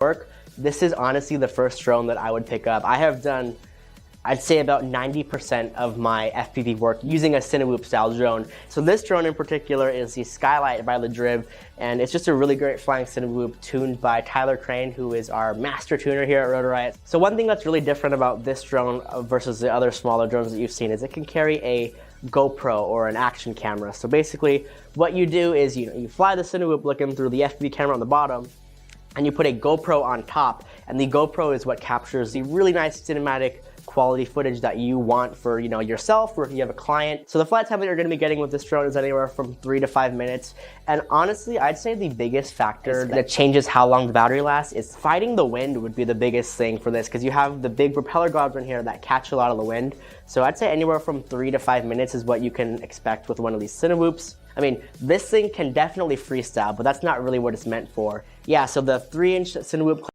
work, this is honestly the first drone that I would pick up. I have done, I'd say about 90% of my FPV work using a Cinewhoop style drone. So this drone in particular is the Skylight by LeDriv, and it's just a really great flying Cinewhoop tuned by Tyler Crane, who is our master tuner here at Rotor Riot. So one thing that's really different about this drone versus the other smaller drones that you've seen is it can carry a GoPro or an action camera. So basically what you do is you fly the Cinewhoop looking through the FPV camera on the bottom, and you put a GoPro on top, and the GoPro is what captures the really nice cinematic quality footage that you want for yourself, or if you have a client. So the flight time that you're going to be getting with this drone is anywhere from 3 to 5 minutes. And honestly, I'd say the biggest factor that changes how long the battery lasts is fighting the wind would be the biggest thing for this, because you have the big propeller gobs in here that catch a lot of the wind. So I'd say anywhere from 3 to 5 minutes is what you can expect with one of these Cinewhoops. I mean, this thing can definitely freestyle, but that's not really what it's meant for. Yeah, so the 3-inch Cinewhoop